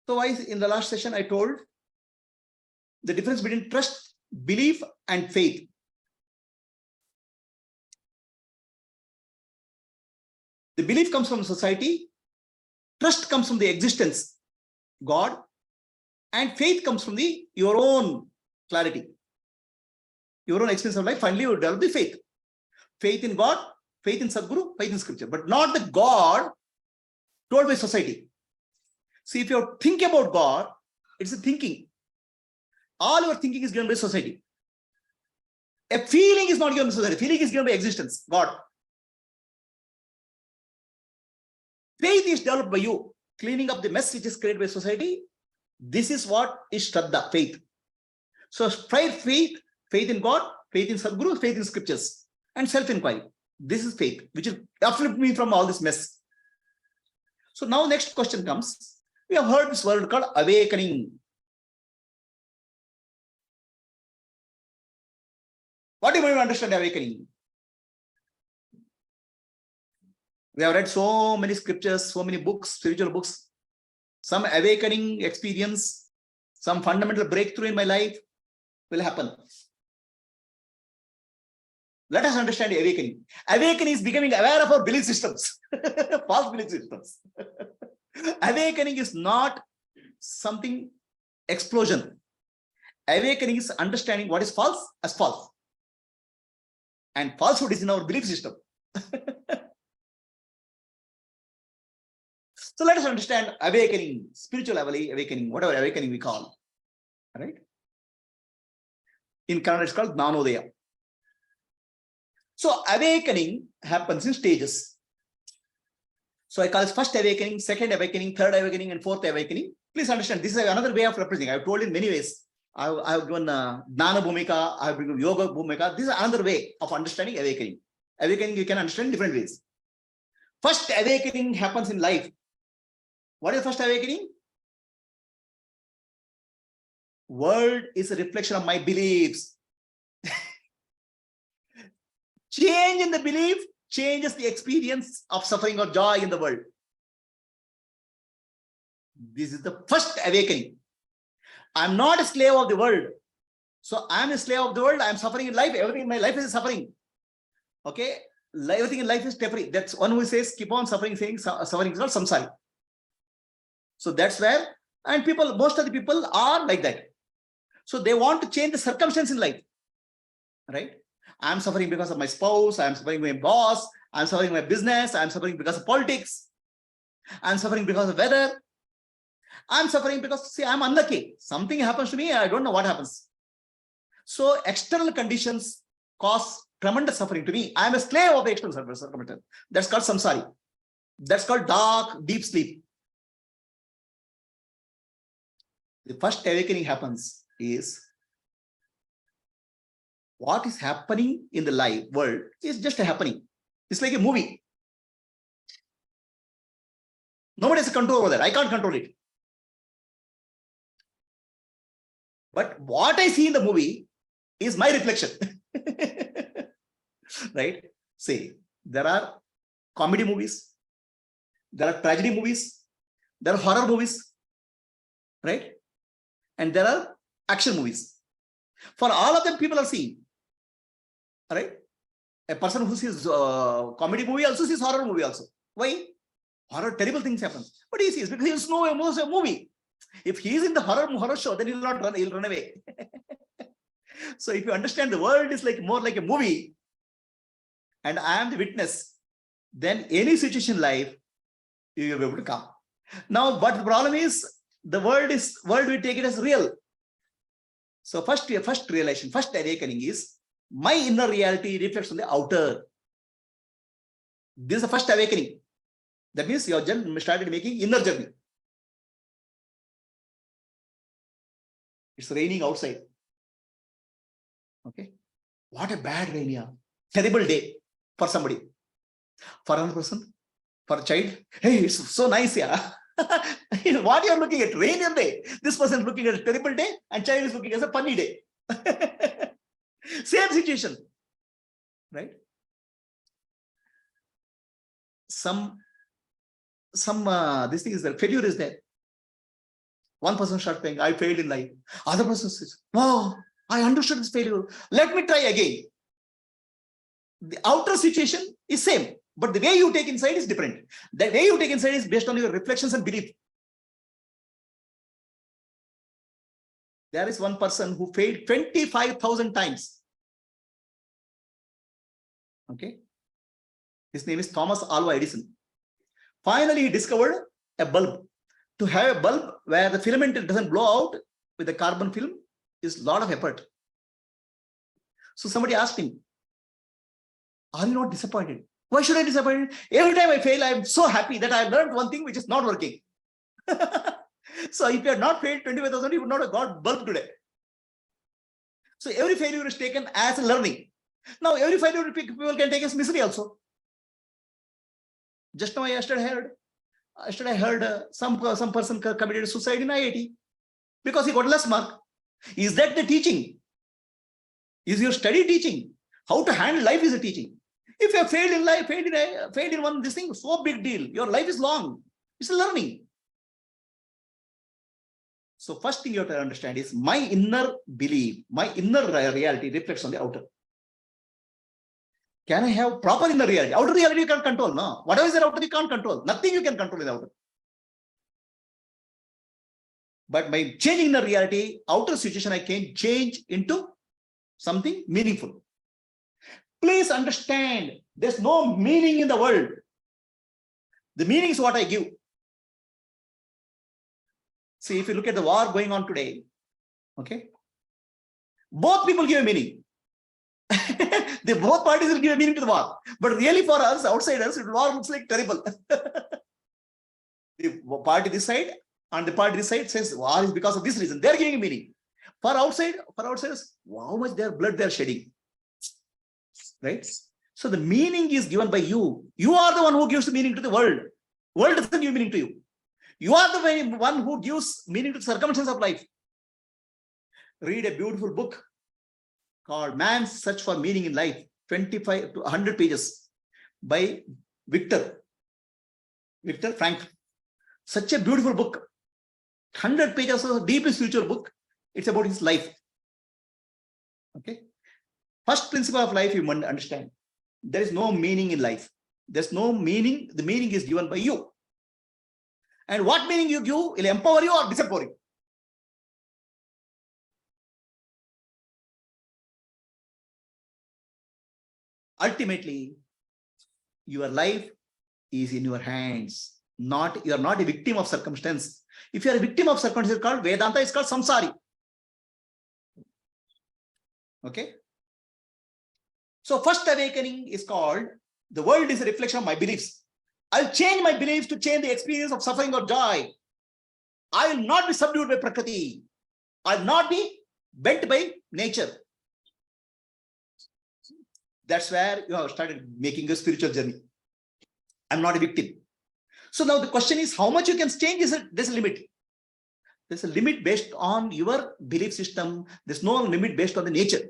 So in the last session, I told the difference between trust, belief, and faith. The belief comes from society, trust comes from the existence, God, and faith comes from your own clarity, your own experience of life. Finally, you develop the faith. Faith in God, faith in Sadguru, faith in scripture, but not the God told by society. See, if you think about God, it's a thinking. All your thinking is given by society. A feeling is not given by society. Feeling is given by existence, God. Faith is developed by you, cleaning up the mess which is created by society. This is what is Shraddha, faith. So faith in God, faith in Sadguru, faith in scriptures, and self-inquiry. This is faith, which will uplift me from all this mess. So now next question comes. We have heard this word called awakening. What do you understand awakening? We have read so many scriptures, so many books, spiritual books. Some awakening experience, some fundamental breakthrough in my life will happen. Let us understand awakening. Awakening is becoming aware of our belief systems, false belief systems. Awakening is not something explosion. Awakening is understanding what is false as false. And falsehood is in our belief system. So let us understand awakening, spiritual awakening, whatever awakening we call. All right? In Kannada, it's called Jnanodaya. So awakening happens in stages. So I call it first awakening, second awakening, third awakening, and fourth awakening. Please understand, this is another way of representing. I've told in many ways. I have given Jnana Bhumika, I have given Yoga Bhumika. This is another way of understanding awakening. Awakening you can understand in different ways. First awakening happens in life. What is first awakening? World is a reflection of my beliefs. Change in the belief changes the experience of suffering or joy in the world. This is the first awakening. I'm not a slave of the world. So I'm a slave of the world. I'm suffering in life. Everything in my life is suffering. Okay? Everything in life is temporary. That's one who says, keep on suffering, saying suffering is not samsari. So that's where, and most of the people are like that. So they want to change the circumstance in life. Right? I'm suffering because of my spouse. I'm suffering with my boss. I'm suffering with my business. I'm suffering because of politics. I'm suffering because of weather. I'm suffering because, see, I'm unlucky. Something happens to me. I don't know what happens. So external conditions cause tremendous suffering to me. I'm a slave of the external circumstance. That's called samsari. That's called dark, deep sleep. The first awakening happens is what is happening in the life world is just a happening. It's like a movie. Nobody has control over that. I can't control it. But what I see in the movie is my reflection. Right? See, there are comedy movies, there are tragedy movies, there are horror movies, right? And there are action movies. For all of them, people are seeing. Right? A person who sees comedy movie also sees horror movie also. Why? Horror, terrible things happen. But he sees because he knows a movie. If he is in the horror show, then he will not run, he'll run away. So if you understand the world is like more like a movie, and I am the witness, then any situation in life, you will be able to come. Now, but the problem is the world we take it as real. So first realization, first awakening is my inner reality reflects on the outer. This is the first awakening. That means you have started making inner journey. It's raining outside. Okay. What a bad rain here. Terrible day for somebody. For another person, for a child, hey, it's so nice here. What you are looking at? Rainy day. This person is looking at a terrible day, and child is looking at a funny day. Same situation. Right? This thing is there. Failure is there. One person starts saying, I failed in life. Other person says, wow, I understood this failure. Let me try again. The outer situation is same, but the way you take inside is different. The way you take inside is based on your reflections and belief. There is one person who failed 25,000 times. Okay. His name is Thomas Alva Edison. Finally, he discovered a bulb. To have a bulb where the filament doesn't blow out with the carbon film is a lot of effort. So somebody asked him, are you not disappointed? Why should I be disappointed? Every time I fail, I'm so happy that I learned one thing which is not working. So if you had not failed 25,000, you would not have got bulb today. So every failure is taken as a learning. Now every failure people can take as misery also. Just now yesterday I heard some person committed suicide in IIT because he got less mark. Is that the teaching? Is your study teaching? How to handle life is a teaching. If you have failed in life, failed in one this thing, so big deal. Your life is long. It's a learning. So first thing you have to understand is my inner belief, my inner reality reflects on the outer. Can I have proper inner reality? Outer reality you can't control. No. Whatever is the outer you can't control. Nothing you can control in the outer. But by changing inner reality, outer situation I can change into something meaningful. Please understand, there's no meaning in the world. The meaning is what I give. See, if you look at the war going on today, okay, both people give a meaning. Both parties will give a meaning to the war. But really for us, outsiders, the war looks like terrible. The party this side and the party this side says war is because of this reason. They're giving a meaning. For outsiders, how much their blood they're shedding. Right? So the meaning is given by you. You are the one who gives the meaning to the world. World doesn't give meaning to you. You are the one who gives meaning to the circumstances of life. Read a beautiful book called Man's Search for Meaning in Life, 25 to 100 pages by Viktor Frankl. Such a beautiful book. 100 pages of a deeply spiritual book. It's about his life. Okay. First principle of life you must understand. There is no meaning in life. There's no meaning. The meaning is given by you. And what meaning you give will empower you or disempower you. Ultimately, your life is in your hands. You are not a victim of circumstance. If you are a victim of circumstance, it's called Vedanta, it's called samsari. Okay. So first awakening is called, the world is a reflection of my beliefs. I'll change my beliefs to change the experience of suffering or joy. I will not be subdued by Prakriti. I'll not be bent by nature. That's where you have started making a spiritual journey. I'm not a victim. So now the question is, how much you can change? There's a limit. There's a limit based on your belief system. There's no limit based on the nature.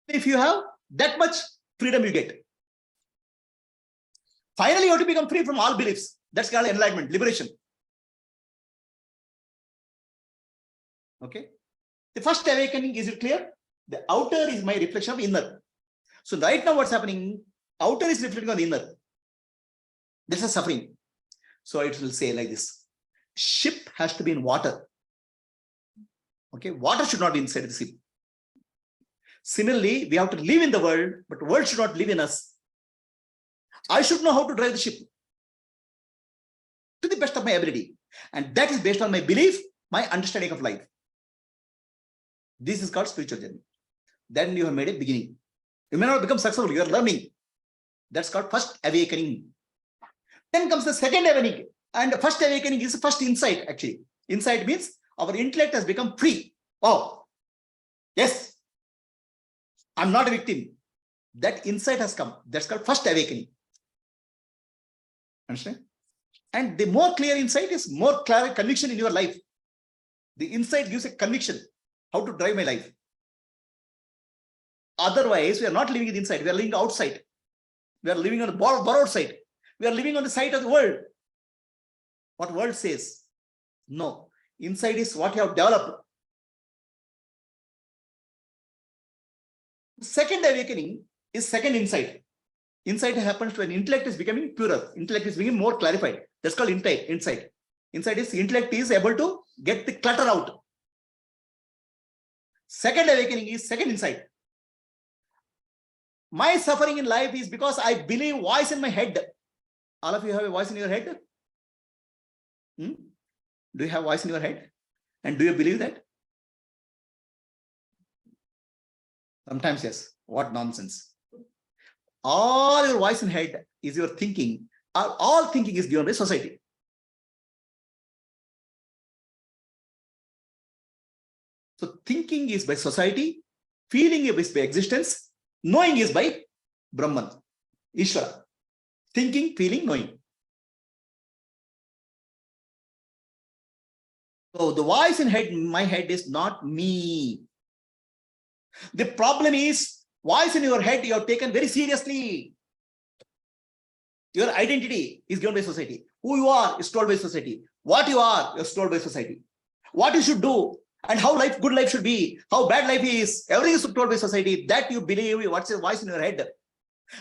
If you have that much freedom you get. Finally, you have to become free from all beliefs. That's called enlightenment, liberation. Okay. The first awakening, is it clear? The outer is my reflection of inner. So right now what's happening? Outer is reflecting on the inner. This is suffering. So it will say like this. Ship has to be in water. Okay. Water should not be inside the ship. Similarly, we have to live in the world, but the world should not live in us. I should know how to drive the ship to the best of my ability. And that is based on my belief, my understanding of life. This is called spiritual journey. Then you have made a beginning. You may not become successful, you are learning. That's called first awakening. Then comes the second awakening. And the first awakening is the first insight, actually. Insight means our intellect has become free. Oh, yes. I'm not a victim. That insight has come. That's called first awakening. Understand? And the more clear insight is more clear conviction in your life. The insight gives a conviction how to drive my life. Otherwise, we are not living in the inside. We are living outside. We are living on the borrowed side. We are living on the side of the world. What world says? No. Inside is what you have developed. Second awakening is second insight. Insight happens when intellect is becoming purer. Intellect is becoming more clarified. That's called insight. Insight is intellect is able to get the clutter out. Second awakening is second insight. My suffering in life is because I believe voice in my head. All of you have a voice in your head? Do you have voice in your head? And do you believe that? Sometimes yes. What nonsense. All your voice in head is your thinking. All thinking is given by society. So thinking is by society, feeling is by existence, knowing is by Brahman, Ishvara. Thinking, feeling, knowing. So the voice in my head is not me. The problem is voice in your head you have taken very seriously. Your identity is given by society. Who you are is told by society. What you are is told by society. What you should do and how good life should be, how bad life is, everything is told by society. That you believe what's the voice in your head.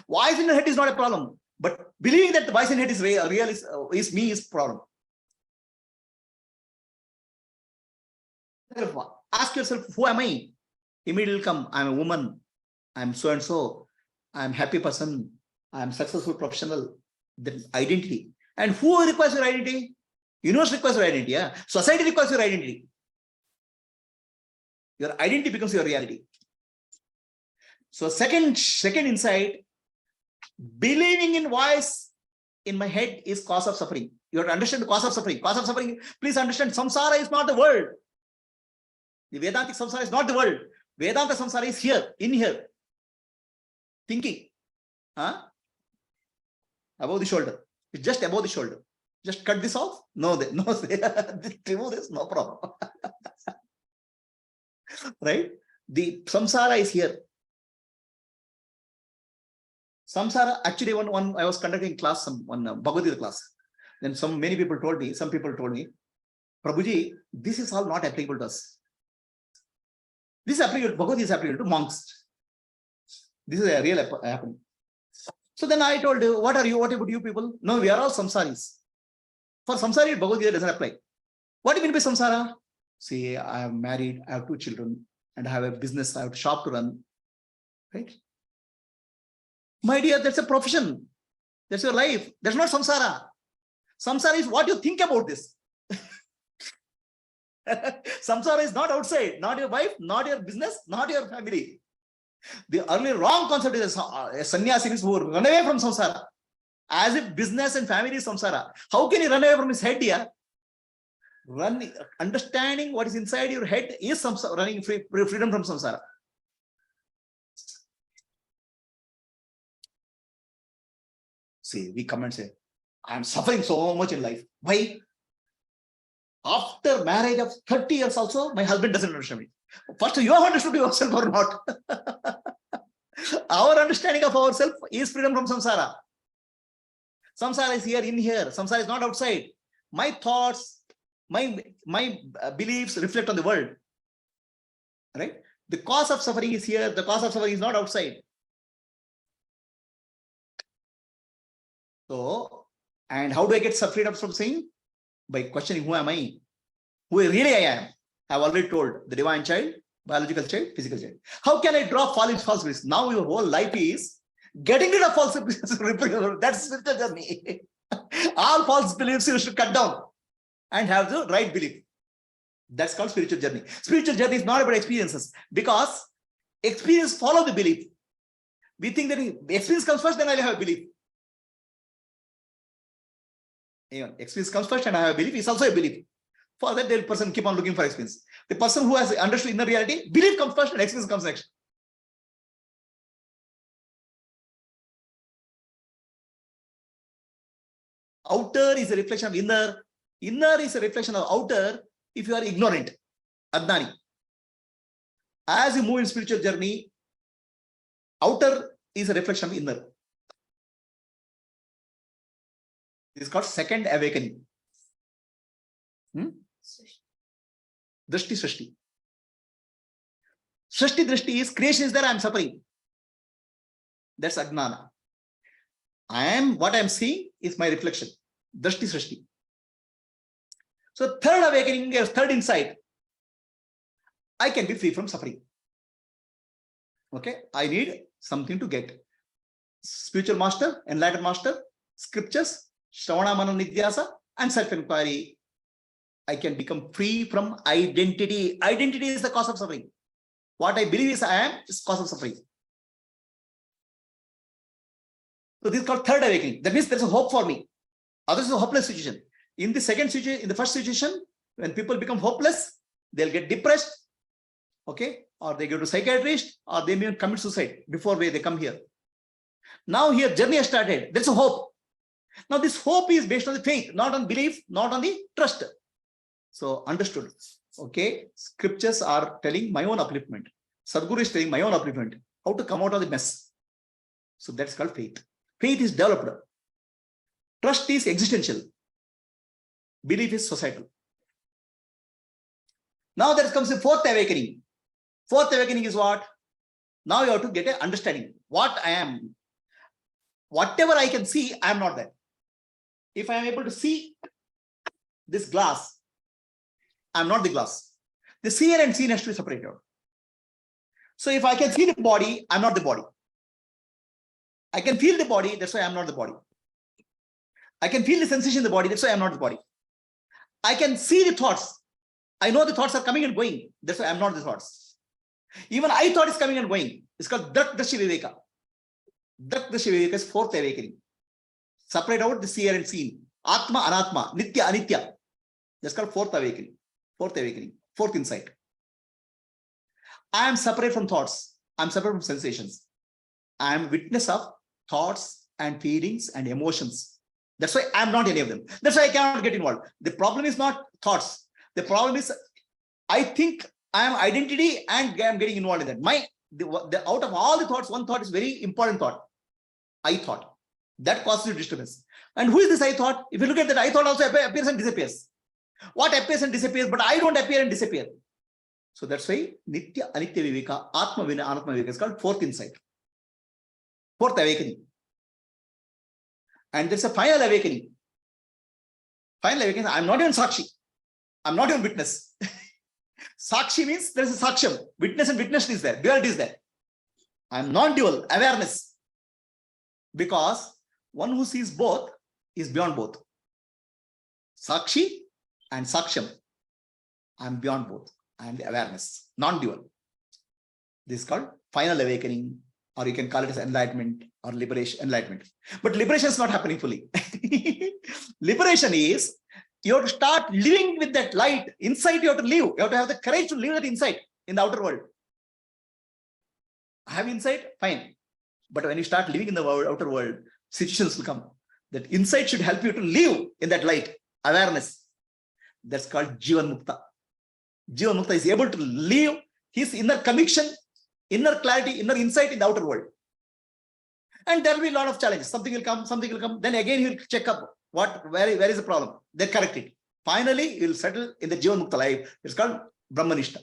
Voice in your head is not a problem, but believing that the voice in your head is real is me is problem. Ask yourself, who am I? Immediately come, I'm a woman, I'm so and so, I'm happy person, I'm successful professional. The identity. And who requires your identity? Universe requires your identity. Yeah? Society requires your identity. Your identity becomes your reality. So second insight, believing in voice in my head is cause of suffering. You have to understand the cause of suffering. Cause of suffering, please understand, samsara is not the world. The Vedantic samsara is not the world. Vedanta samsara is here, in here. Thinking. Above the shoulder. It's just above the shoulder. Just cut this off. No, remove this, no problem. Right? The samsara is here. Samsara, actually, one I was conducting class, one Bhagavad Gita class. Then many people told me, some people told me, Prabhuji, this is all not applicable to us. This is applicable, Bhagavad Gita is applicable to monks. This is a real happening. So then I told you, what about you people? No, we are all samsaris. For samsari, Bhagavad Gita doesn't apply. What do you mean by samsara? See, I am married, I have 2 children, and I have a business, I have a shop to run. Right? My dear, that's a profession. That's your life. That's not samsara. Samsara is what you think about this. Samsara is not outside, not your wife, not your business, not your family. The early wrong concept is a sannyasi who run away from samsara. As if business and family is samsara. How can he run away from his head here? Understanding what is inside your head is samsara, running freedom from samsara. See, we come and say, I am suffering so much in life. Why? After marriage of 30 years also, my husband doesn't understand me. First, you have understood yourself or not? Our understanding of ourselves is freedom from samsara. Samsara is here, in here. Samsara is not outside. My thoughts, my beliefs reflect on the world. Right? The cause of suffering is here. The cause of suffering is not outside. So, and how do I get freedom from saying? By questioning, who am I? Who really I am? I've already told, the divine child, biological child, physical child. How can I drop false beliefs? Now your whole life is getting rid of false beliefs. That's spiritual journey. All false beliefs you should cut down and have the right belief. That's called spiritual journey. Spiritual journey is not about experiences, because experience follow the belief. We think that experience comes first, then I'll have a belief. Even experience comes first and I have a belief is also a belief. For that, the person keep on looking for experience. The person who has understood inner reality, belief comes first and experience comes next. Outer is a reflection of inner. Inner is a reflection of outer if you are ignorant, Adnani. As you move in spiritual journey, outer is a reflection of inner. This is called second awakening. Drishti Srishti. Srishti Drishti is creation is there, I am suffering. That's Ajnana. What I am seeing is my reflection. Drishti Srishti. So third awakening, third insight, I can be free from suffering. Okay, I need something to get. Spiritual master, enlightened master, scriptures, Shravana Manana Nidhyasa, and self-enquiry. I can become free from identity. Identity is the cause of suffering. What I believe is I am is cause of suffering. So this is called third awakening. That means there is a hope for me. Others is a hopeless situation. In the second situation, in the first situation, when people become hopeless, they'll get depressed, okay, or they go to psychiatrist, or they may commit suicide before they come here. Now here journey has started. There's a hope. Now this hope is based on the faith, not on belief, not on the trust. So understood. Okay, scriptures are telling my own upliftment. Sadhguru is telling my own upliftment. How to come out of the mess. So that's called faith. Faith is developed. Trust is existential. Belief is societal. Now there comes the fourth awakening. Fourth awakening is what? Now you have to get an understanding. What I am. Whatever I can see, I am not that. If I am able to see this glass, I am not the glass. The seer and seen has to be separated. So if I can see the body, I am not the body. I can feel the body, that's why I am not the body. I can feel the sensation in the body, that's why I am not the body. I can see the thoughts. I know the thoughts are coming and going, that's why I am not the thoughts. Even I thought is coming and going. It's called Drakdashi Viveka. Drakdashi Viveka is fourth awakening. Separate out the seer and seen. Atma, Anatma, Nitya, Anitya. That's called fourth awakening. Fourth awakening. Fourth insight. I am separate from thoughts. I am separate from sensations. I am witness of thoughts and feelings and emotions. That's why I am not any of them. That's why I cannot get involved. The problem is not thoughts. The problem is I think I am identity and I am getting involved in that. Out of all the thoughts, one thought is very important thought. I thought. That causes disturbance. And who is this I thought? If you look at that, I thought also appears and disappears. What appears and disappears, but I don't appear and disappear. So that's why Nitya Anitya Viveka, Atma Vina Anatma Viveka is called fourth insight. Fourth awakening. And there's a final awakening. Final awakening, I'm not even Sakshi. I'm not even witness. Sakshi means there is a Saksham. Witness and witness is there. Duality is there. I'm non-dual, awareness. Because one who sees both is beyond both. Sakshi and Saksham. I'm beyond both. I am the awareness, non-dual. This is called final awakening, or you can call it as enlightenment or liberation, enlightenment. But liberation is not happening fully. Liberation is you have to start living with that light. Inside you have to live. You have to have the courage to live that insight in the outer world. I have insight, fine. But when you start living in the outer world, situations will come. That insight should help you to live in that light, awareness. That's called Jivan Mukta. Jivan Mukta is able to live his inner conviction, inner clarity, inner insight in the outer world. And there will be a lot of challenges. Something will come, something will come. Then again, he will check up where is the problem. Then correct it. Finally, he will settle in the Jivan Mukta life. It's called Brahmanishta.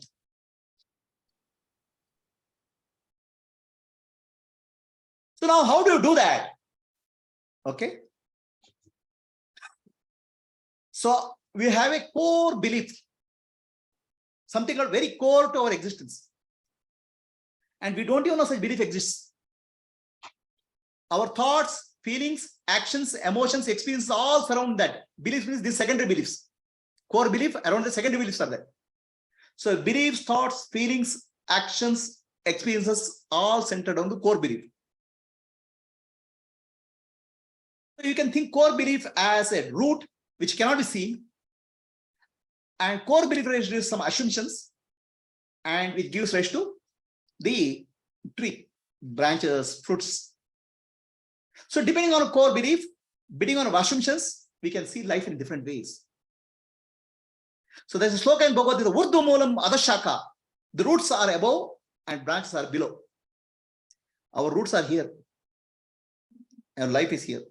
So now, how do you do that? Okay. So we have a core belief, something called very core to our existence. And we don't even know such belief exists. Our thoughts, feelings, actions, emotions, experiences all surround that. Belief means these secondary beliefs. Core belief around the secondary beliefs are there. So beliefs, thoughts, feelings, actions, experiences all centered on the core belief. So you can think core belief as a root which cannot be seen, and core belief raises some assumptions, and which gives rise to the tree, branches, fruits. So depending on a core belief, depending on assumptions, we can see life in different ways. So there's a sloka in Bhagavad Gita, Urdhva Moolam Adashaka. The roots are above and branches are below. Our roots are here. Our life is here.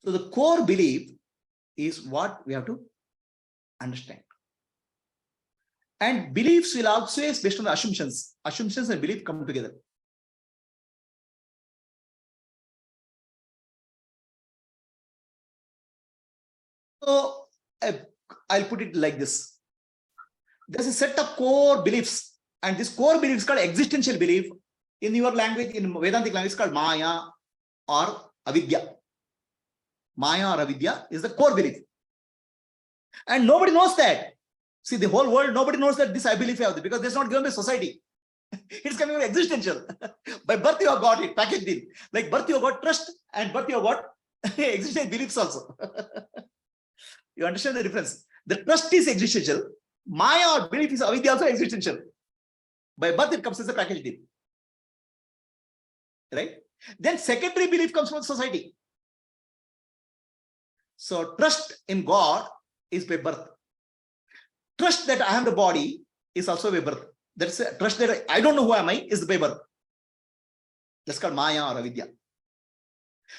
So the core belief is what we have to understand. And beliefs will always based on the assumptions. Assumptions and belief come together. So I'll put it like this. There's a set of core beliefs, and this core belief is called existential belief. In your language, in Vedantic language, it's called Maya or Avidya. Maya or Avidya is the core belief. And nobody knows that. See, the whole world, nobody knows that this I believe I have this, because that's not given by society. It's coming from existential. By birth, you have got it, packaged in. Like birth, you have got trust, and birth, you have got existential beliefs also. You understand the difference? The trust is existential. Maya or belief is Avidya also existential. By birth, it comes as a packaged in. Right? Then secondary belief comes from society. So trust in God is by birth. Trust that I am the body is also by birth. That's a trust that I don't know who am I is by birth. That's called Maya or Avidya.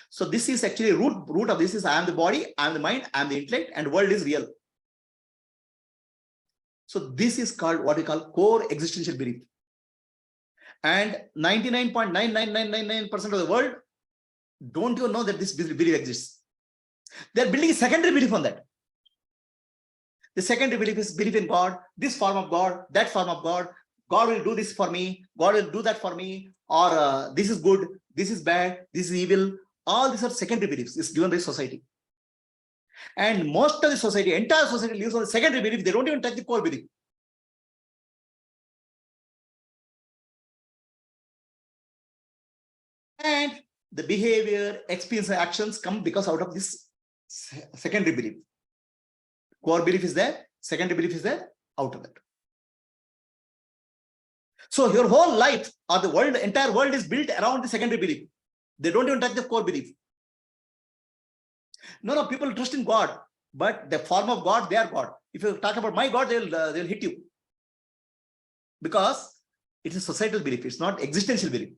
So this is actually root of this is I am the body, I am the mind, I am the intellect, and world is real. So this is called what we call core existential belief. And 99.99999% of the world don't even know that this belief exists. They're building a secondary belief on that. The secondary belief is belief in God, this form of God, that form of God. God will do this for me, God will do that for me, or this is good, this is bad, this is evil. All these are secondary beliefs. It's given by society. And most of the society, entire society lives on the secondary belief. They don't even touch the core belief. And the behavior, experience, and actions come because out of this secondary belief. Core belief is there, secondary belief is there, out of it. So your whole life or the world, the entire world is built around the secondary belief. They don't even touch the core belief. No, people trust in God, but the form of God, they are God. If you talk about my God, they'll hit you. Because it is societal belief, it's not existential belief.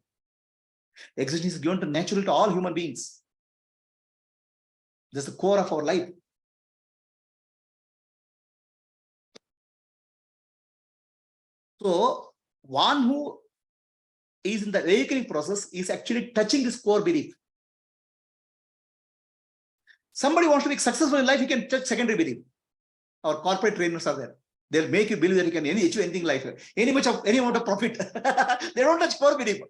Existence is given to natural to all human beings. That's the core of our life. So one who is in the awakening process is actually touching this core belief. Somebody wants to be successful in life, he can touch secondary belief. Our corporate trainers are there. They'll make you believe that you can achieve anything in life, any amount of profit. They don't touch core belief.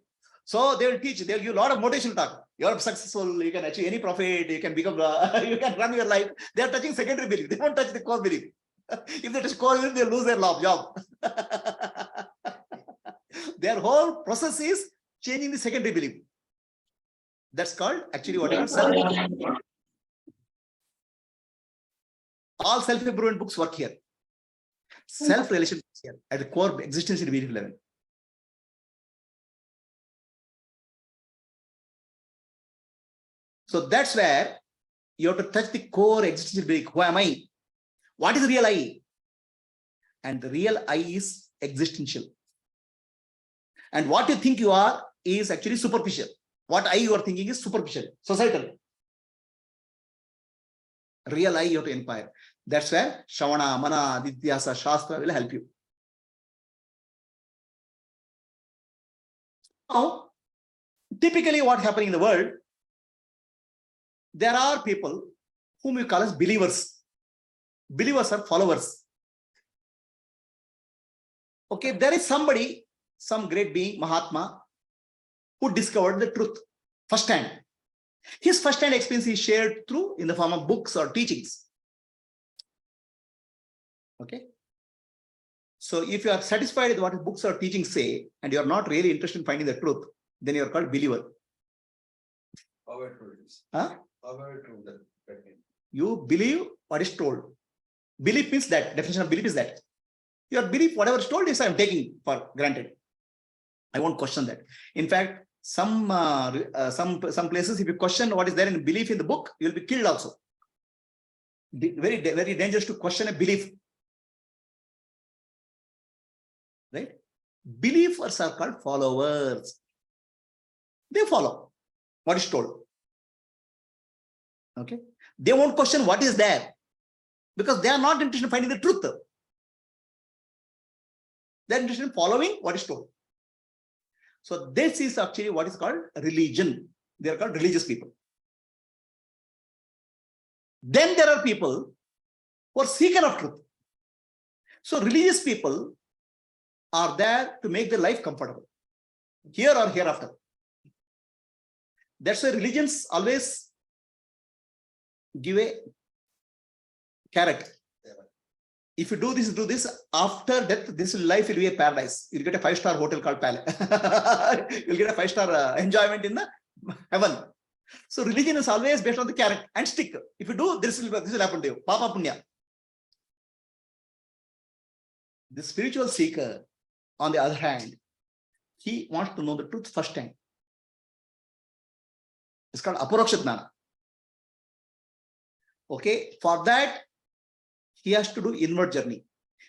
So they will teach, they'll give a lot of motivational talk. You're successful, you can achieve any profit, you can become, you can run your life. They are touching secondary belief. They won't touch the core belief. If they touch core belief, they'll lose their job. Their whole process is changing the secondary belief. That's called actually what is self. All self-improvement books work here. Self-relation here at the core existential belief level. So that's where you have to touch the core existential belief. Who am I? What is real I? And the real I is existential. And what you think you are is actually superficial. What I you are thinking is superficial, societal. Real I you have to inquire. That's where Shravana, Mana, Dityasa, Shastra will help you. Now, typically what happening in the world, there are people whom we call as believers. Believers are followers. Okay, there is somebody, some great being, Mahatma, who discovered the truth firsthand. His firsthand experience is shared through in the form of books or teachings. Okay. So if you are satisfied with what books or teachings say, and you are not really interested in finding the truth, then you are called believer. However true it is. Huh? However true that means. You believe what is told. Belief means that. Definition of belief is that. Your belief, whatever is told, is I am taking for granted. I won't question that. In fact, some places, if you question what is there in belief in the book, you will be killed also. Very, very dangerous to question a belief. Right? Believers are called followers. They follow what is told. Okay. They won't question what is there because they are not interested in finding the truth. They're interested in following what is told. So this is actually what is called religion. They are called religious people. Then there are people who are seeker of truth. So religious people are there to make their life comfortable, here or hereafter. That's why religions always give a carrot. If you do this, after death, this life will be a paradise. You'll get a 5-star hotel called Palace. You'll get a 5-star enjoyment in the heaven. So religion is always based on the carrot and stick. If you do, this will happen to you. Papa Punya. The spiritual seeker, on the other hand, he wants to know the truth first time. It's called Aparoksha Jnana. Okay, for that, he has to do inward journey.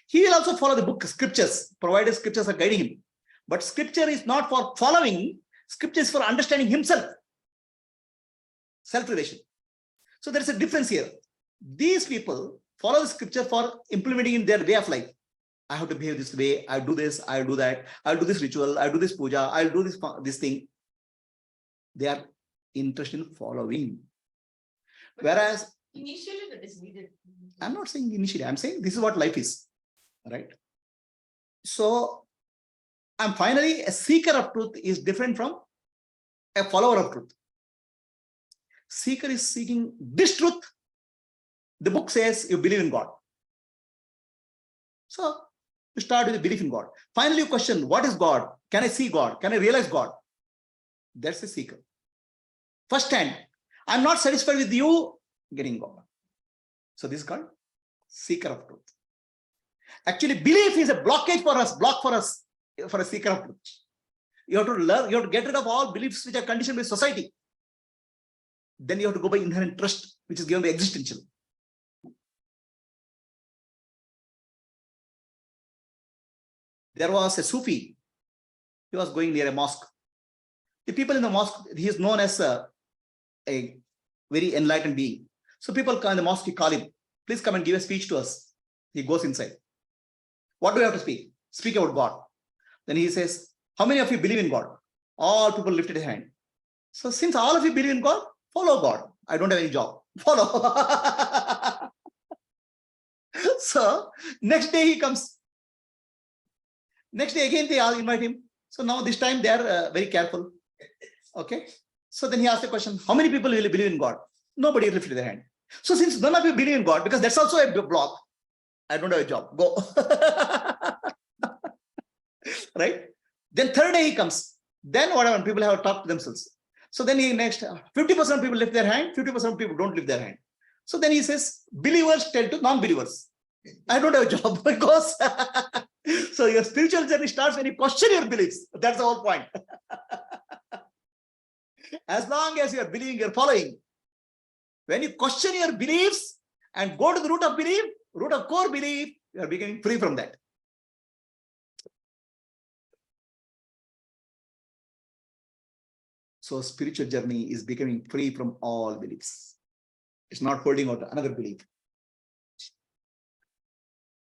He will also follow the book scriptures, provided scriptures are guiding him. But scripture is not for following, scripture is for understanding himself. Self-relation. So there is a difference here. These people follow the scripture for implementing in their way of life. I have to behave this way, I do this, I do that, I'll do this ritual, I'll do this puja, I'll do this thing. They are interested in following. Whereas initially that is needed. I'm not saying initially, I'm saying this is what life is, right? So I'm finally a seeker of truth is different from a follower of truth. Seeker is seeking this truth. The book says you believe in God. So you start with the belief in God. Finally, you question, what is God? Can I see God? Can I realize God? That's a seeker. First hand, I'm not satisfied with you getting God. So this is called seeker of truth. Actually, belief is a block for us, for a seeker of truth. You have to learn, you have to get rid of all beliefs which are conditioned by society. Then you have to go by inherent trust, which is given by existential. There was a Sufi. He was going near a mosque. The people in the mosque, he is known as a very enlightened being. So people come in the mosque, call him, please come and give a speech to us. He goes inside. What do you have to speak? Speak about God. Then he says, how many of you believe in God? All people lifted a hand. So since all of you believe in God, follow God. I don't have any job. Follow. So next day he comes. Next day again they all invite him. So now this time they are very careful. Okay. So then he asked the question, how many people will believe in God? Nobody lifted their hand. So since none of you believe in God, because that's also a block, I don't have a job. Go. Right? Then third day he comes. Then whatever, people have talked to themselves. So then he next, 50% of people lift their hand, 50% of people don't lift their hand. So then he says, believers tell to non-believers, I don't have a job because so your spiritual journey starts when you question your beliefs. That's the whole point. As long as you are believing, you're following. When you question your beliefs and go to the root of belief, root of core belief, you are becoming free from that. So spiritual journey is becoming free from all beliefs. It's not holding on to another belief.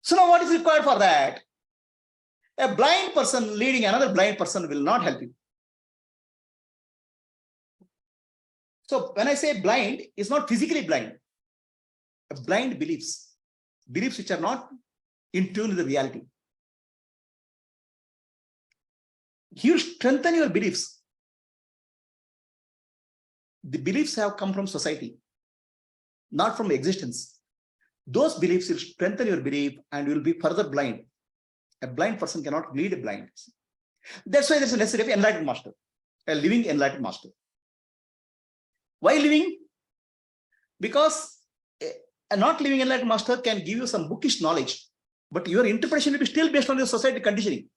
So now what is required for that? A blind person leading another blind person will not help you. So when I say blind, it's not physically blind. A blind beliefs which are not in tune with the reality. You strengthen your beliefs. The beliefs have come from society, not from existence. Those beliefs will strengthen your belief and you will be further blind. A blind person cannot lead a blind person. That's why there's a necessity of enlightened master, a living enlightened master. Why living? Because a not living enlightened master can give you some bookish knowledge, but your interpretation will be still based on your society conditioning.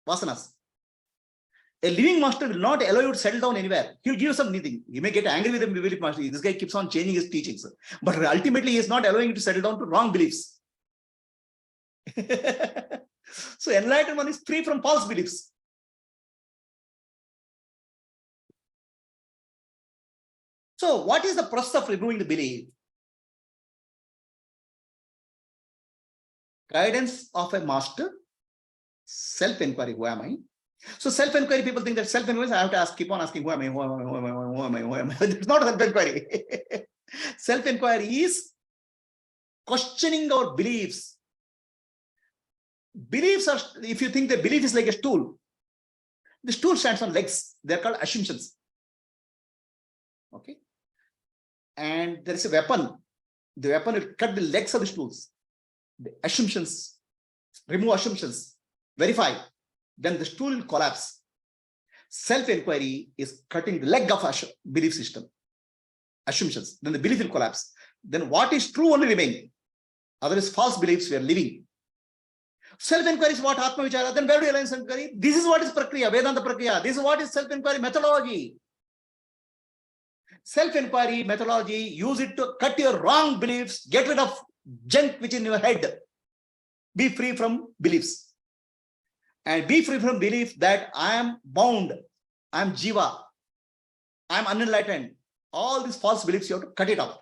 Vasanas. A living master will not allow you to settle down anywhere. He'll give you something. You may get angry with him, belief master. This guy keeps on changing his teachings. But ultimately, he is not allowing you to settle down to wrong beliefs. So enlightened one is free from false beliefs. So what is the process of removing the belief? Guidance of a master, self-enquiry, who am I? So self-enquiry, people think that self-enquiry, I have to keep on asking, who am I, who am I, who am I, who am I, who am I? It's not self-enquiry. Self-enquiry is questioning our beliefs. Beliefs are, if you think the belief is like a stool, the stool stands on legs. They're called assumptions. Okay. And there is a weapon. The weapon will cut the legs of the stools. The assumptions, remove assumptions, verify, then the stool will collapse. Self-enquiry is cutting the leg of belief system, assumptions, then the belief will collapse. Then what is true only remain. Otherwise, false beliefs we are living. Self-enquiry is what Atma Vichara. Then where do you learn self-enquiry? This is what is Prakriya, Vedanta Prakriya. This is what is self-enquiry methodology. Self-enquiry methodology, use it to cut your wrong beliefs, get rid of junk which is in your head. Be free from beliefs. And be free from belief that I am bound, I am jiva, I am unenlightened. All these false beliefs, you have to cut it off.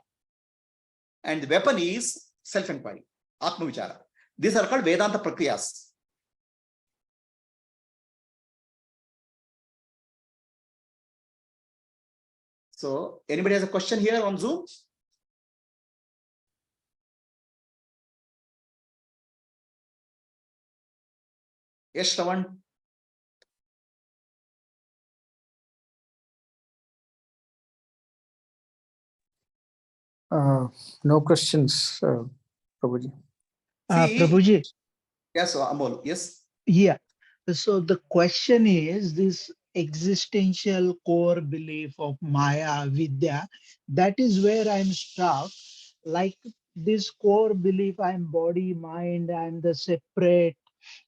And the weapon is self-enquiry, Atma Vichara. These are called Vedanta Prakriyas. So, anybody has a question here on Zoom? Yes, Shravan. No questions, Prabhuji. See, Prabhuji, yes, Amol, yes. yeah. So the question is this existential core belief of Maya, Vidya, that is where I'm stuck. Like this core belief, I'm body, mind, and the separate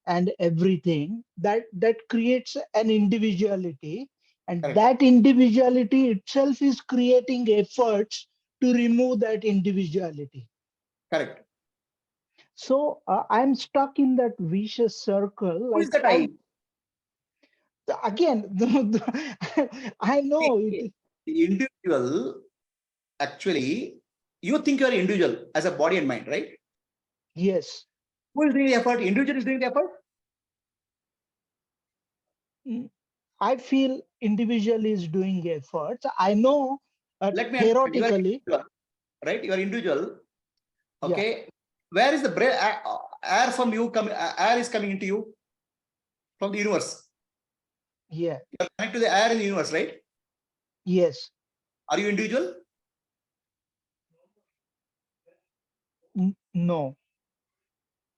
and everything that creates an individuality, and Correct. that individuality itself is creating efforts to remove that individuality. Correct. So I'm stuck in that vicious circle. Who is Like that I? again, I know See, it. the individual, actually, you think you are individual as a body and mind, right? Yes, Who is doing the effort? Individual is doing the effort? I feel individual is doing efforts. I know Let me understand. You are theoretically. individual, right? You are individual. Yeah, Okay. Where is the air from you coming? Air is coming into you from the universe. yeah, You are connected to the air in the universe, right? yes. Are you individual? No,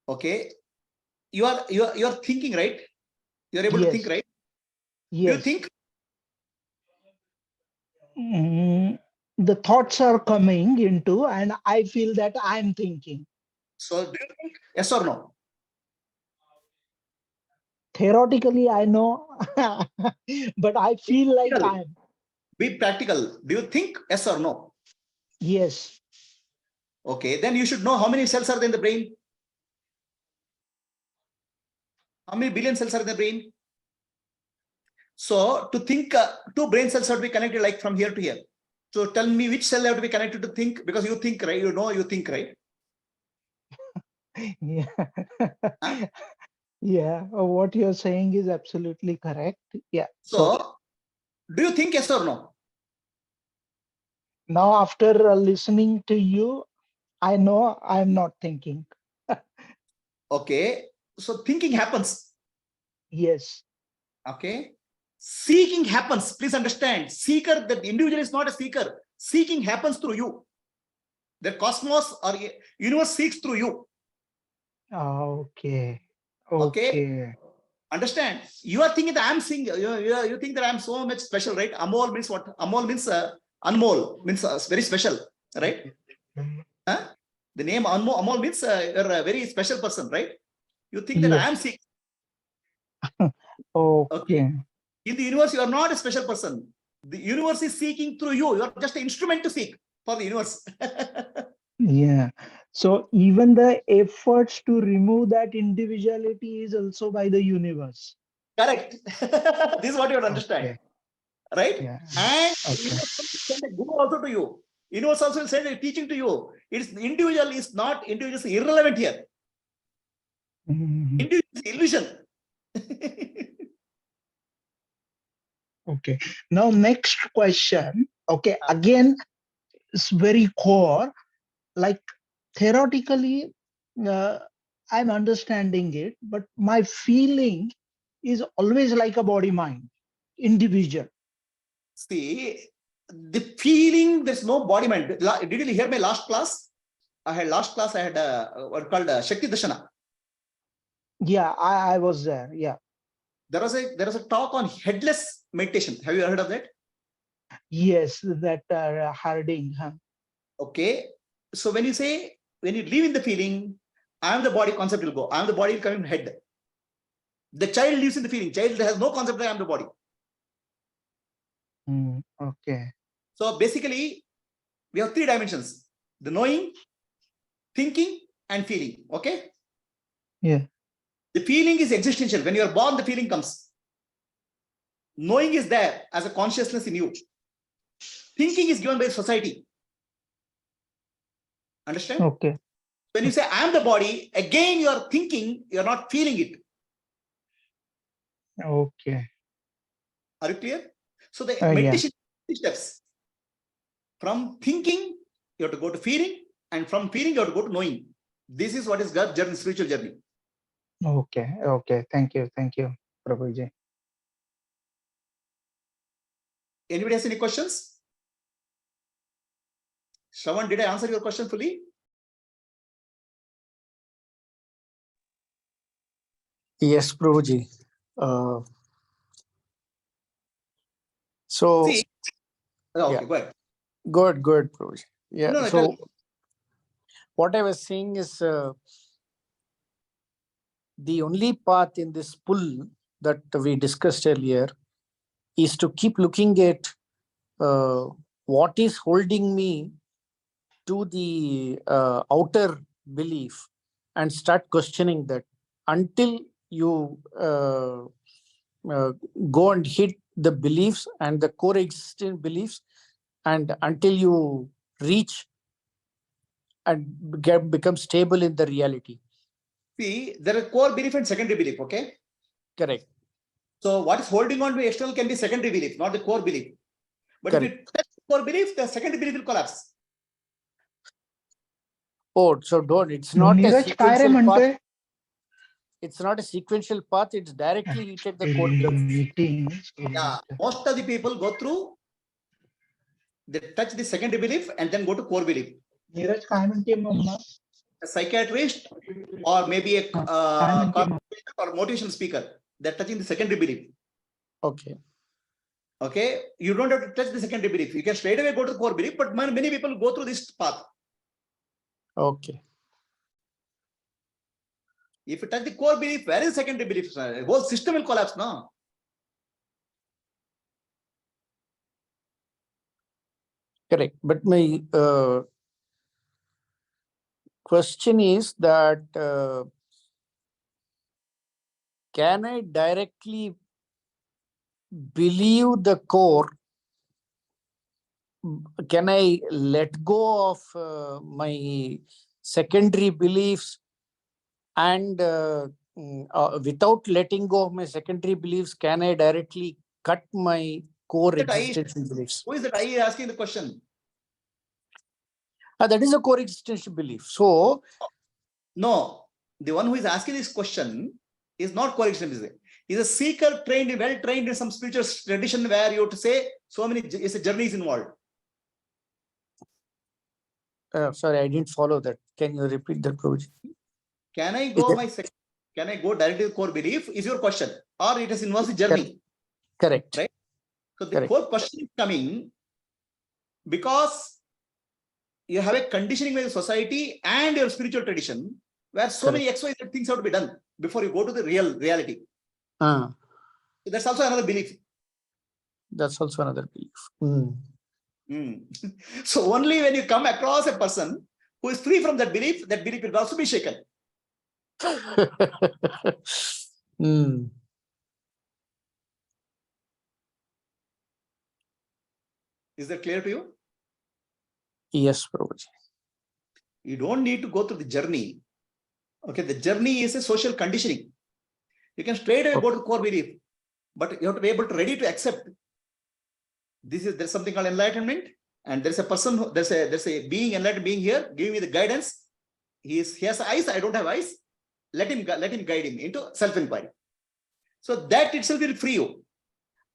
Okay. You are thinking, right? You are able to think, yes, right? Do you yes. think? The thoughts are coming into, and I feel that I'm thinking. So do you think? Yes or no? Theoretically, I know, but I feel like Practical. I'm. Be practical. Do you think? Yes or no? Yes. Okay. Then you should know how many cells are there in the brain. How many billion cells are in the brain? So to think, two brain cells have to be connected like from here to here. So tell me which cell have to be connected to think, because you think, right? You know, you think, right? Yeah. Huh? Yeah. What you're saying is absolutely correct. Yeah. So So do you think yes or no? now, after listening to you, I know I'm not thinking. Okay. So thinking happens. Yes. Okay. Seeking happens. Please understand. Seeker, that individual is not a seeker. Seeking happens through you. The cosmos or universe seeks through you. Okay. Okay. Okay. Understand? You are thinking that I'm seeing, you think that I'm so much special, right? Amol means what? Amol means Anmol, means very special, right? Huh? The name Amol means you're a very special person, right? You think that I Yes. am seeing. Okay. Okay. In the universe, you are not a special person. The universe is seeking through you. You are just an instrument to seek for the universe. Yeah. So even the efforts to remove that individuality is also by the universe. Correct. This is what you have to understand. Okay. right? Yeah. And Okay. universe will send a guru also to you. Universe also will send a teaching to you. It's individual is not individual is irrelevant here. Mhm. Individual is illusion. Okay. Now, next question. Okay. Again, it's very core. Like theoretically, I'm understanding it, but my feeling is always like a body mind, individual. See, the feeling, there's no body mind. Did you hear my last class? I had what called Shakti Dashana. Yeah, I was there. Yeah. There was a talk on headless meditation. Have you heard of that? Yes, that Harding. Huh? Okay. So when you live in the feeling, I am the body concept will go. I am the body will come in head. The child lives in the feeling. Child has no concept that I am the body. Okay. So basically, we have three dimensions: the knowing, thinking, and feeling. Okay. Yeah. The feeling is existential. When you are born, the feeling comes. Knowing is there as a consciousness in you. Thinking is given by society. Understand? Okay. When you say I am the body, again you are thinking, you are not feeling it. Okay. Are you clear? So the Yeah. meditation steps. From thinking, you have to go to feeling, and from feeling, you have to go to knowing. This is what is God's journey, spiritual journey. Okay. Okay. Thank you. Thank you, Prabhuji. Anybody has any questions? Shravan, did I answer your question fully? Yes, Prabhuji. So See, okay, yeah, go ahead. good, Prabhuji. Yeah. No, So what I was saying is the only path in this pull that we discussed earlier is to keep looking at what is holding me to the outer belief and start questioning that until you go and hit the beliefs and the core existing beliefs, and until you reach and become stable in the reality. see, there are core belief and secondary belief, okay? Correct. So what is holding on to external can be secondary belief, not the core belief. But Correct. if you touch the core belief, the secondary belief will collapse. Oh, so don't. It's not a Neeraj काय रे sequential path. म्हणतोय? It's not a sequential path. It's directly hit at the core In the belief. meeting. Yeah, most of the people go through, they touch the secondary belief and then go to core belief. Neeraj काय म्हणते मम्मा? A psychiatrist or maybe a काय म्हणते मम्मा? or motivational speaker, they're touching the secondary belief. Okay. Okay, you don't have to touch the secondary belief. You can straight away go to the core belief, but many people go through this path. Okay. If you touch the core belief, where is secondary belief? The whole system will collapse now. Correct. But my question is that can I directly believe the core? Can I let go of my secondary beliefs and without letting go of my secondary beliefs, can I directly cut my core existential beliefs? Who is that I asking the question? That is a core existential belief. So, no, the one who is asking this question is not core existential. He's a seeker trained, well trained in some spiritual tradition where you have to say so many journeys involved. sorry, I didn't follow that. Can you repeat that, Prabhuji? Can I go can I go directly to core belief is your question, or it is involves the journey. Correct. Right. So the Correct. whole question is coming because you have a conditioning with society and your spiritual tradition where so many XYZ things have to be done before you go to the reality. So that's also another belief. That's also another belief. So only when you come across a person who is free from that belief will also be shaken. Is that clear to you? Yes, Prabhuji. You don't need to go through the journey. Okay, the journey is a social conditioning. You can straight away go to core belief, but you have to be able to ready to accept. There's something called enlightenment, and there's a person, there's a being, enlightened being here, giving me the guidance. He has eyes, I don't have eyes. Let him guide him into self-inquiry. So that itself will free you.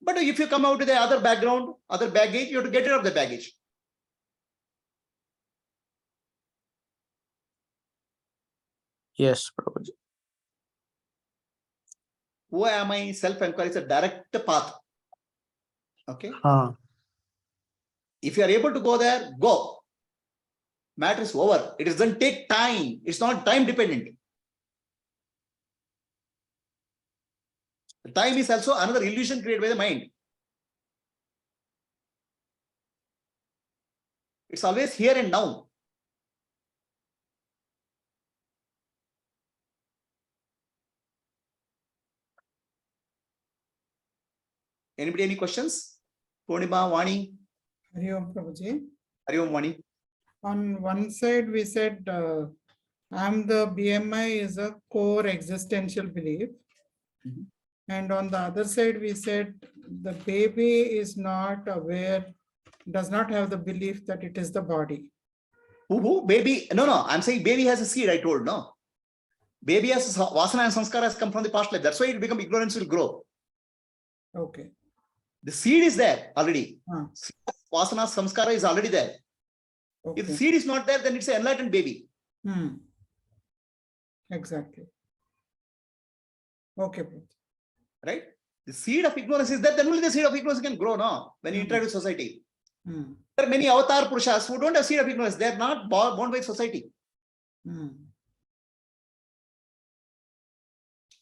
But if you come out with the other background, other baggage, you have to get rid of the baggage. Yes, Prabhuji. Who am I? Self-inquiry is a direct path. Okay. If you are able to go there, go. Matter is over. It doesn't take time. It's not time dependent. The time is also another illusion created by the mind. It's always here and now. Anybody, any questions? Purnima, Vani? Hari Om Prabhuji. Hari Om, Vani. On one side, we said, I'm the BMI is a core existential belief. Mhm. And on the other side, we said the baby is not aware, does not have the belief that it is the body. Who? Baby? No. I'm saying baby has a seed, I told, no. Baby has vasana and sanskara has come from the past life. That's why it become ignorance will grow. Okay. The seed is there already. Huh. Vasana, samskara is already there. Okay. If the seed is not there, then it's an enlightened baby. Exactly. Okay. Right? The seed of ignorance is there, then only the seed of ignorance can grow now when you interact with society. There are many avatar purushas who don't have seed of ignorance. They are not born by society.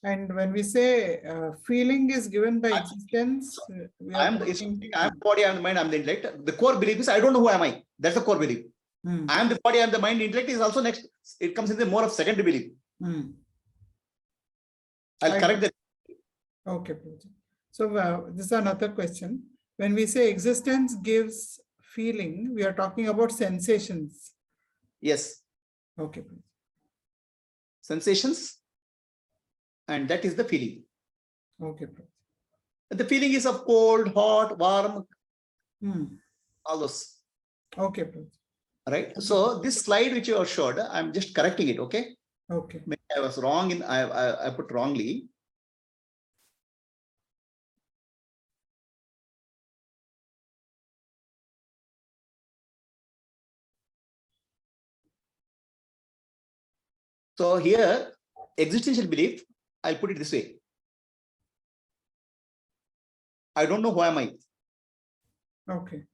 And when we say feeling is given by existence, I am the body, I am the mind, I am the intellect. The core belief is I don't know who am I. That's the core belief. I am the body, I am the mind, intellect is also next. It comes in the more of secondary belief. I'll correct that. Okay. So this is another question. When we say existence gives feeling, we are talking about sensations. Yes. Okay. Sensations. And that is the feeling. Okay. The feeling is of cold, hot, warm, all those. Okay. Right. So this slide which you have showed, I'm just correcting it. Okay. Okay. Maybe I was wrong in I put wrongly. So here, existential belief, I'll put it this way. I don't know who am I. Okay.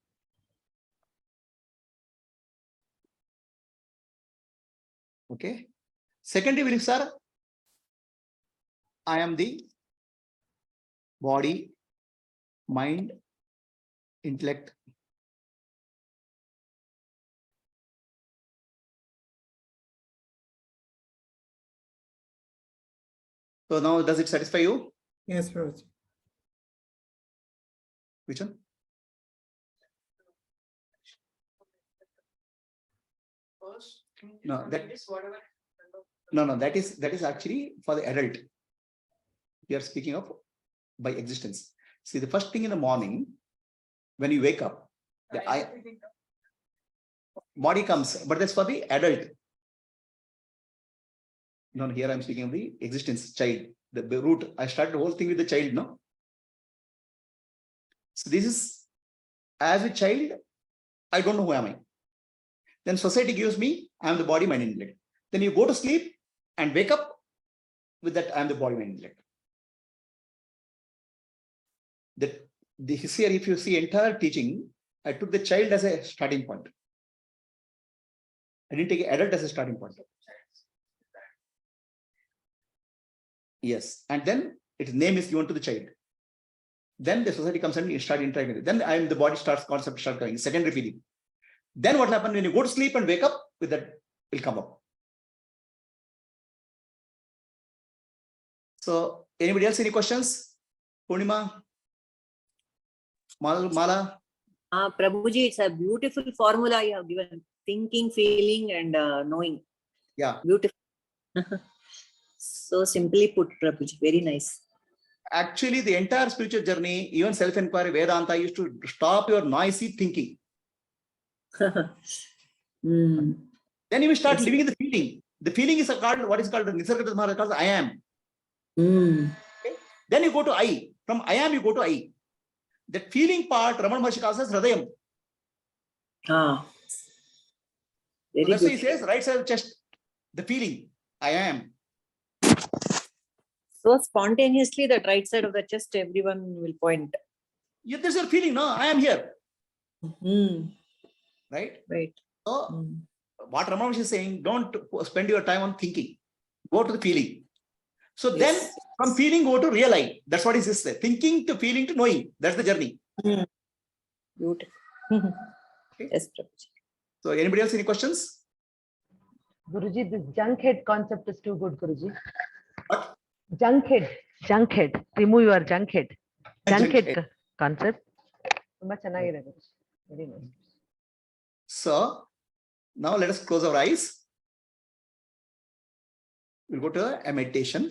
Okay. Secondary beliefs are I am the body, mind, intellect. So now does it satisfy you? Yes, Prabhuji. Which one? No, that is actually for the adult. We are speaking of by existence. See, the first thing in the morning, when you wake up, the body comes, but that's for the adult. No, here I'm speaking of the existence, child, the root. I started the whole thing with the child, no? So this is, as a child, I don't know who am I. Then society gives me, I am the body, mind, intellect. Then you go to sleep and wake up with that, I am the body, mind, intellect. Here, if you see entire teaching, I took the child as a starting point. I didn't take an adult as a starting point. Yes, and then its name is given to the child. Then the society comes and you start interacting with it. Then I am the body starts concept start coming, secondary feeling. Then what happens when you go to sleep and wake up with that will come up. So anybody else any questions? Purnima? Mala? Prabhuji, it's a beautiful formula you have given. Thinking, feeling, and knowing. Yeah. Beautiful. So simply put, Prabhuji. Very nice. Actually, the entire spiritual journey, even self-enquiry, Vedanta, used to stop your noisy thinking. Mm. Then you will start Yes. living in the feeling. The feeling is called, what is called, Nisargadatta Maharaj calls I am. Mm. Okay? Then you go to I. From I am, you go to I. That feeling part, Ramana Maharshi calls as Hridayam. Ah. So Very that's why he good. says, right side of chest, the feeling, I am. So spontaneously, that right side of the chest, everyone will point. Yeah, there's your feeling, no? I am here. Mm. Right? Right. So Mm. what Ramana Maharshi is saying, don't spend your time on thinking. Go to the feeling. So Yes. then from feeling, go to real I. That's what he says. Thinking to feeling to knowing. That's the journey. Mm. Beautiful. Okay. Yes, Prabhuji. So anybody else, any questions? Guruji, this junk head concept is too good, Guruji. What? Junk head. Remove your junk head. Junk head concept. ತುಂಬಾ ಚೆನ್ನಾಗಿದೆ, Guruji. Very nice. So now let us close our eyes. We'll go to a meditation.